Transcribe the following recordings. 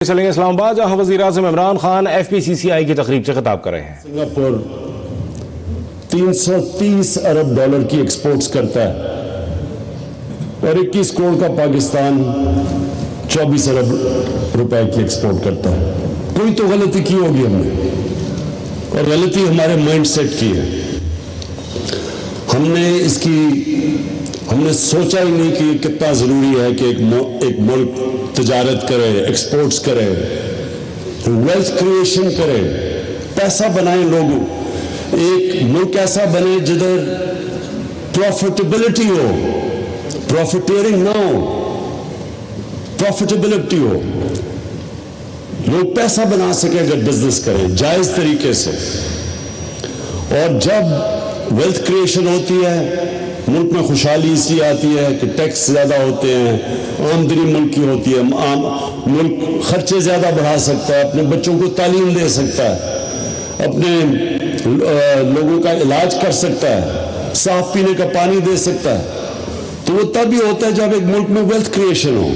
چلیں گے اسلام آباد، جہاں وزیر اعظم عمران خان ایف پی سی سی آئی کی تقریب سے خطاب کر رہے ہیں۔ سنگاپور 330 ارب ڈالر کی ایکسپورٹس کرتا ہے اور 21 کروڑ کا پاکستان 24 ارب روپے کی ایکسپورٹ کرتا ہے۔ کوئی تو غلطی کی ہوگی ہم نے، اور غلطی ہمارے مائنڈ سیٹ کی ہے۔ ہم نے سوچا ہی نہیں کہ یہ کتنا ضروری ہے کہ ایک ملک تجارت کرے، ایکسپورٹس کرے، ویلتھ کریشن کرے، پیسہ بنائیں لوگوں۔ ایک ملک ایسا بنے جدھر پروفیٹیبلٹی ہو، پروفیٹیرنگ نہ ہو، پروفیٹیبلٹی ہو، لوگ پیسہ بنا سکے اگر بزنس کریں جائز طریقے سے۔ اور جب ویلتھ کریشن ہوتی ہے، ملک میں خوشحالی اس لیے آتی ہے کہ ٹیکس زیادہ ہوتے ہیں، آمدنی ملک کی ہوتی ہے، ملک خرچے زیادہ بڑھا سکتا ہے، اپنے بچوں کو تعلیم دے سکتا ہے، اپنے لوگوں کا علاج کر سکتا ہے، صاف پینے کا پانی دے سکتا ہے۔ تو وہ تب ہی ہوتا ہے جب ایک ملک میں ویلتھ کریشن ہو۔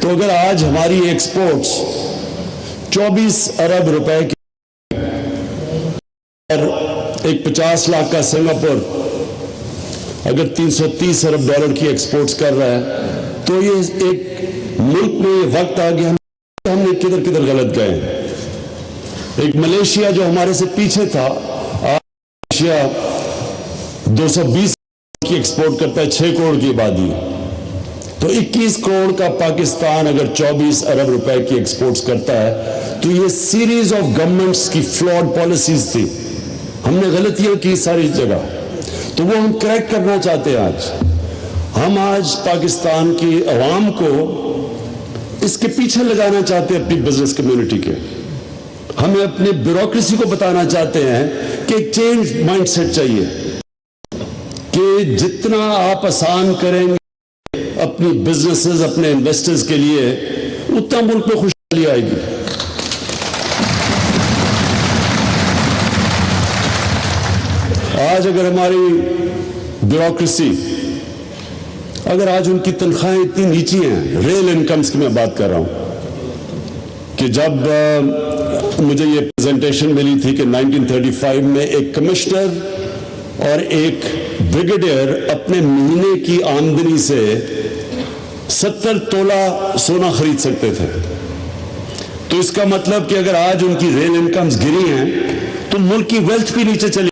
تو اگر آج ہماری ایکسپورٹس 24 ارب روپے کی، ایک 50 لاکھ کا سنگاپور اگر 330 ارب ڈالر کی ایکسپورٹس کر رہا ہے، تو یہ ایک ملک میں یہ وقت آ گیا ہم نے کدھر کدھر غلط گئے ہیں۔ ایک ملیشیا جو ہمارے سے پیچھے تھا، آج ملیشیا 220 کی ایکسپورٹ کرتا ہے، 6 کروڑ کی آبادی۔ تو 21 کروڑ کا پاکستان اگر 24 ارب روپے کی ایکسپورٹس کرتا ہے، تو یہ سیریز آف گورنمنٹس کی فلاڈ پالیسیز تھی۔ ہم نے غلطیاں کی ساری جگہ، تو وہ ہم کریکٹ کرنا چاہتے ہیں۔ ہم آج پاکستان کی عوام کو اس کے پیچھے لگانا چاہتے ہیں، اپنی بزنس کمیونٹی کے۔ ہمیں اپنی بیوروکریسی کو بتانا چاہتے ہیں کہ ایک چینج مائنڈ سیٹ چاہیے، کہ جتنا آپ آسان کریں گے اپنی بزنسز، اپنے انویسٹرز کے لیے، اتنا ملک میں خوشحالی آئے گی۔ آج اگر ہماری بیوروکریسی، اگر آج ان کی تنخواہیں اتنی نیچی ہیں، ریل انکمز کی میں بات کر رہا ہوں، کہ جب مجھے یہ پریزنٹیشن ملی تھی کہ 1935 میں ایک کمشنر اور ایک بریگیڈیئر اپنے مہینے کی آمدنی سے 70 تولہ سونا خرید سکتے تھے۔ تو اس کا مطلب کہ اگر آج ان کی ریل انکمز گری ہیں تو ملک کی ویلتھ بھی نیچے چلی،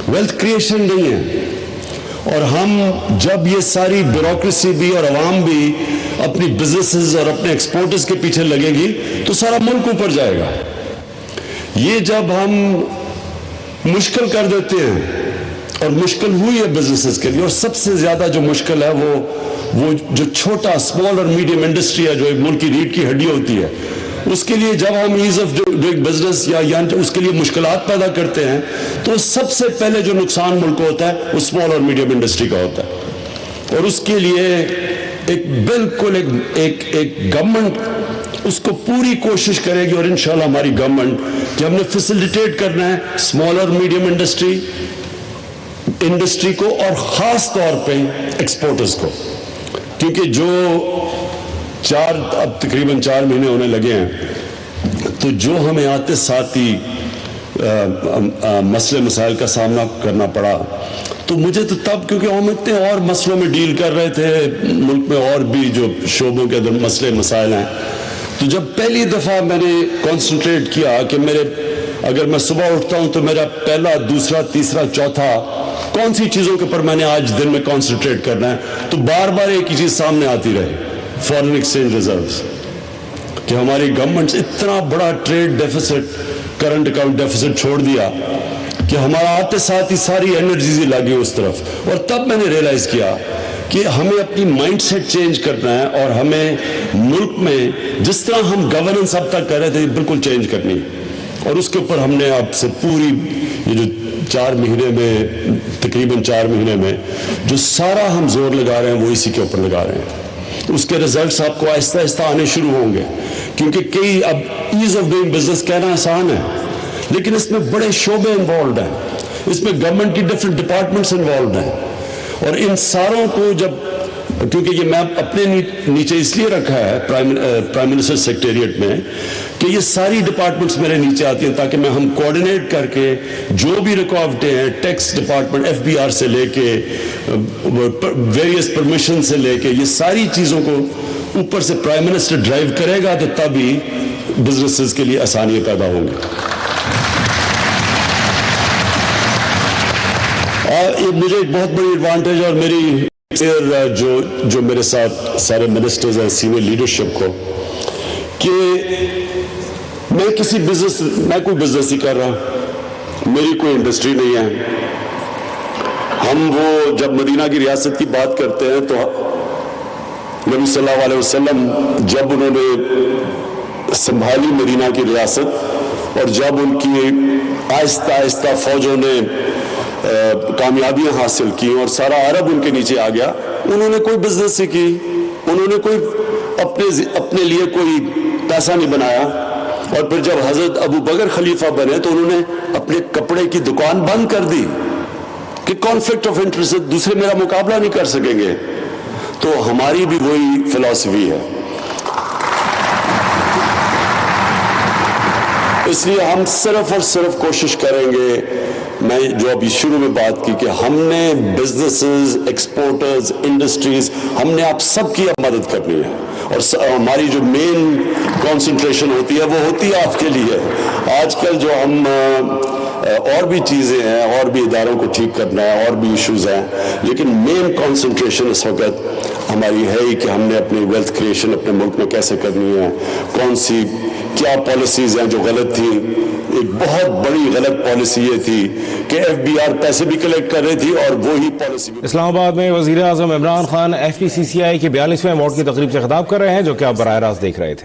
ویلتھ کریشن نہیں ہے۔ اور ہم جب یہ ساری بیوروکریسی بھی اور عوام بھی اپنی بزنسز اور اپنے ایکسپورٹرز کے پیچھے لگے گی تو سارا ملک اوپر جائے گا۔ یہ جب ہم مشکل کر دیتے ہیں، اور مشکل ہوئی ہے بزنسز کے لیے، اور سب سے زیادہ جو مشکل ہے وہ جو چھوٹا اسمال اور میڈیم انڈسٹری ہے، جو ایک ملک کی ریڑھ کی ہڈی ہوتی ہے، اس کے لیے جب ہم ایز آف ڈوئنگ بزنس یا اس کے لیے مشکلات پیدا کرتے ہیں، تو سب سے پہلے جو نقصان ملک کو ہوتا ہے وہ اسمال اور میڈیم انڈسٹری کا ہوتا ہے۔ اور اس کے لیے ایک بالکل ایک گورنمنٹ اس کو پوری کوشش کرے گی، اور انشاءاللہ ہماری گورنمنٹ، کہ ہم نے فیسیلیٹیٹ کرنا ہے اسمال اور میڈیم انڈسٹری کو، اور خاص طور پہ ایکسپورٹرز کو، کیونکہ جو اب تقریباً 4 مہینے ہونے لگے ہیں، تو جو ہمیں آتے ساتھ ہی مسئلے مسائل کا سامنا کرنا پڑا، تو مجھے تو تب، کیونکہ ہم اتنے اور مسئلوں میں ڈیل کر رہے تھے، ملک میں اور بھی جو شعبوں کے اندر مسئلے مسائل ہیں، تو جب پہلی دفعہ میں نے کانسنٹریٹ کیا کہ اگر میں صبح اٹھتا ہوں تو میرا پہلا، دوسرا، تیسرا، چوتھا کون سی چیزوں کے پر میں نے آج دن میں کانسنٹریٹ کرنا ہے، تو بار بار ایک ہی چیز سامنے آتی رہی، فارن ایکسچینج ریزروز، کہ ہماری گورنمنٹ اتنا بڑا trade deficit, current account deficit چھوڑ دیا کہ ہمارا آتے ساتھ ہی ساری انرجیز لگی اس طرف۔ اور تب میں نے ریئلائز کیا کہ ہمیں اپنی مائنڈ سیٹ چینج کرنا ہے، اور ہمیں ملک میں جس طرح ہم گورننس اب تک کر رہے تھے بالکل چینج کرنی ہے۔ اور اس کے اوپر ہم نے اب سے پوری یہ جو 4 مہینے میں، تقریباً 4 مہینے میں جو سارا ہم زور لگا رہے ہیں وہ اسی کے اوپر لگا رہے ہیں۔ اس کے رزلٹس آپ کو آہستہ آہستہ آنے شروع ہوں گے، کیونکہ اب ایز آف ڈوئنگ بزنس کہنا آسان ہے، لیکن اس میں بڑے شعبے انوالوڈ ہیں، اس میں گورنمنٹ کی ڈفرینٹ ڈپارٹمنٹس انوالوڈ ہیں، اور ان ساروں کو جب کیونکہ یہ میپ اپنے نیچے اس لیے رکھا ہے پرائم منسٹر سیکریٹریٹ میں کہ یہ ساری ڈپارٹمنٹس میرے نیچے آتی ہیں تاکہ میں ہم کوآرڈینیٹ کر کے جو بھی رکاوٹیں ہیں tax department F B R سے لے کے ویریس پرمیشن سے لے کے یہ ساری چیزوں کو اوپر سے پرائم منسٹر ڈرائیو کرے گا تو تب ہی بزنسز کے لیے آسانیاں پیدا ہوں گی. اور مجھے ایک بہت بڑی ایڈوانٹیج اور میری جو میرے ساتھ سارے منسٹرز ہیں سینئر لیڈرشپ کو کہ میں کوئی بزنس نہیں کر رہا, میری کوئی انڈسٹری نہیں ہے. ہم وہ جب مدینہ کی ریاست کی بات کرتے ہیں تو نبی صلی اللہ علیہ وسلم جب انہوں نے سنبھالی مدینہ کی ریاست اور جب ان کی آہستہ آہستہ فوجوں نے کامیابیاں حاصل کی اور سارا عرب ان کے نیچے آ گیا, انہوں نے کوئی بزنس نہیں کی, انہوں نے کوئی اپنے لیے کوئی پیسہ نہیں بنایا. اور پھر جب حضرت ابو بکر خلیفہ بنے تو انہوں نے اپنے کپڑے کی دکان بند کر دی کہ کانفلکٹ آف انٹرسٹ, دوسرے میرا مقابلہ نہیں کر سکیں گے. تو ہماری بھی وہی فلسفی ہے. اس لیے ہم صرف اور صرف کوشش کریں گے, میں جو ابھی شروع میں بات کی کہ ہم نے بزنسز, ایکسپورٹرز, انڈسٹریز, ہم نے آپ سب کی مدد کرنی ہے. اور ہماری جو مین کانسنٹریشن ہوتی ہے وہ ہوتی ہے آپ کے لیے. آج کل جو ہم اور بھی چیزیں ہیں, اور بھی اداروں کو ٹھیک کرنا ہے, اور بھی ایشوز ہیں, لیکن مین کانسنٹریشن اس وقت ہماری ہے کہ ہم نے اپنی ویلتھ کریشن اپنے ملک میں کیسے کرنی ہے, کیا پالیسیز ہیں جو غلط تھی. ایک بہت بڑی غلط پالیسی یہ تھی کہ ایف بی آر پیسے بھی کلیکٹ کر رہی تھی اور وہی پالیسی. اسلام آباد میں وزیر اعظم عمران خان FPCCI کے 42ویں ایوارڈ کی تقریب سے خطاب کر رہے ہیں, جو کہ آپ براہ راست دیکھ رہے تھے.